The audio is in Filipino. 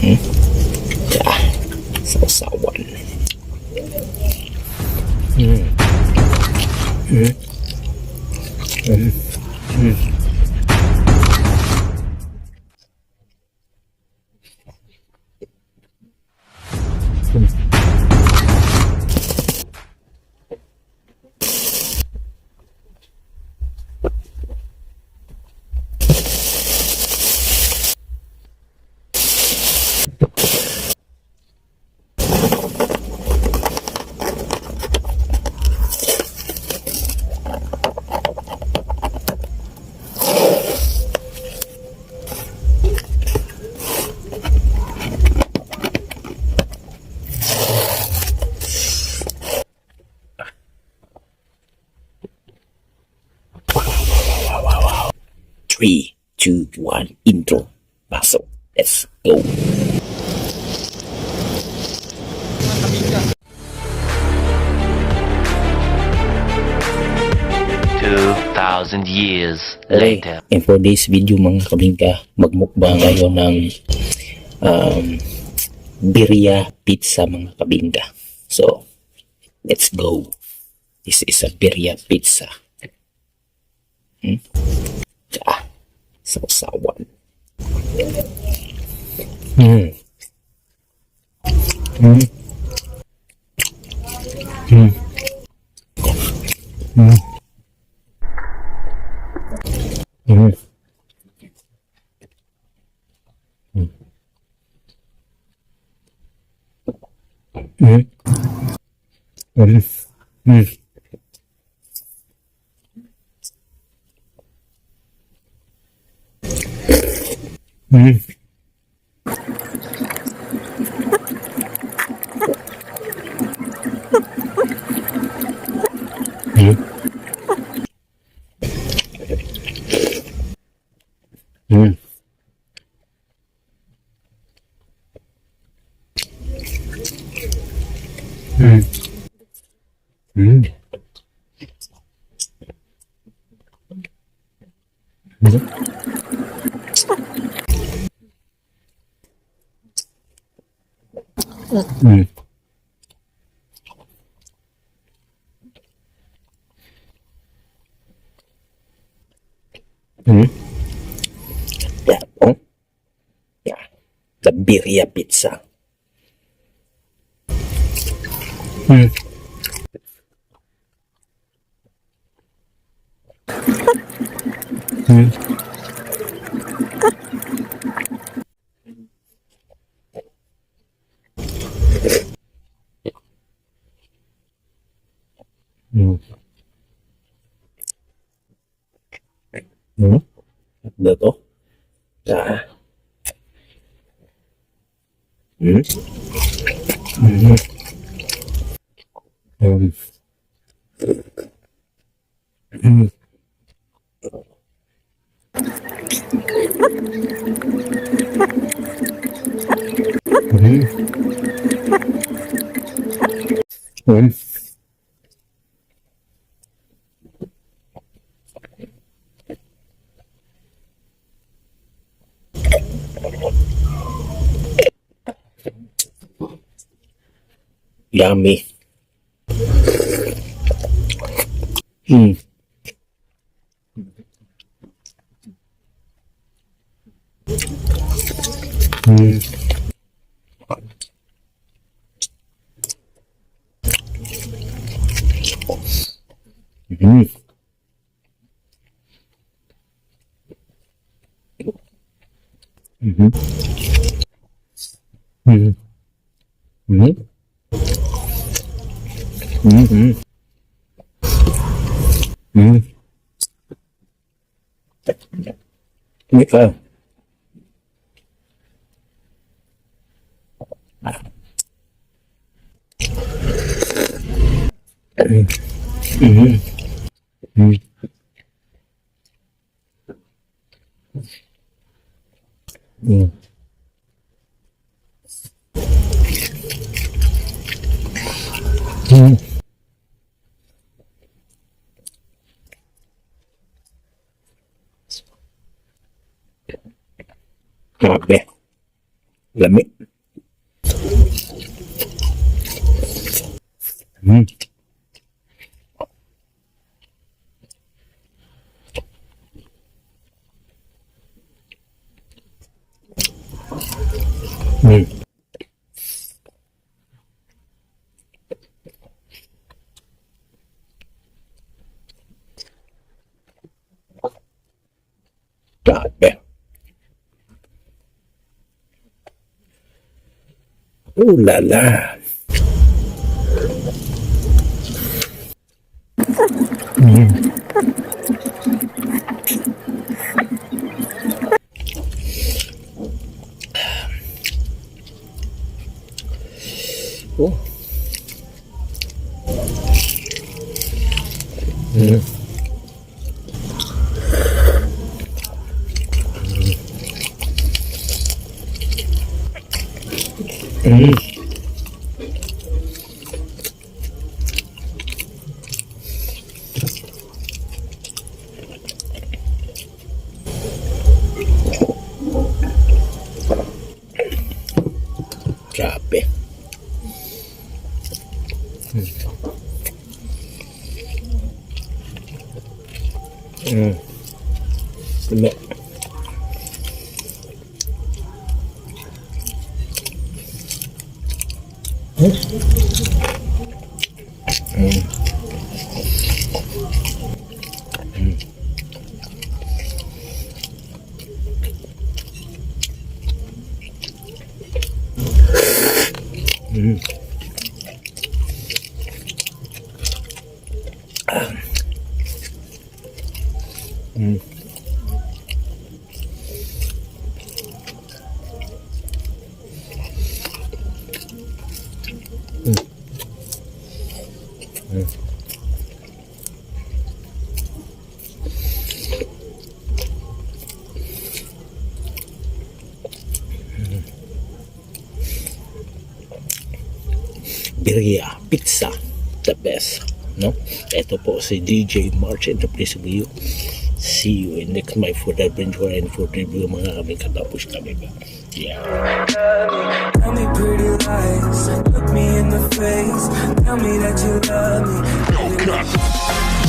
Hmm? Yeah. Sausawan. Hmm. Hmm. Hmm. Hmm. Three, two, one, intro. Pasok. Let's go. 2,000 years Okay, later. and for this video mga kabingka, magmukbang tayo ng birria pizza mga kabingka. So, let's go. This is a birria pizza. Ah, sausawan. Hmm. Hmm. Hmm. Hmm. Hmm. Hmm. Hmm. Hmm. Hmm. Hmm. Hmm. Hmm. Hmm. Hmm. Hmm. Yeah. Oh. Yeah. The birria pizza. Hmm. Hmm. Hmm. Hmm. Được không? Dạ. Hmm. Hmm. Hmm. Hmm. Hmm. Hmm. Yummy. Hmm. Hmm. Hmm. Hmm. Hmm. Hmm. Hmm. Hmm. Hmm. Biết không? Hmm. Hmm. Hmm. Hmm. Hmm. Okay. Lami. Mm. Mm. Grabe. Oh la la. Mm. Oh. Mm. Mm. Grabe. Mm. Lami. Mm. Mm. Birria pizza, the best, no? Ito po si DJ Martin, the place of you. See you in next my food adventure and food review, mga kami katapos kami ba. Yeah. Tell me pretty lies, look me in the face, tell me that you love me.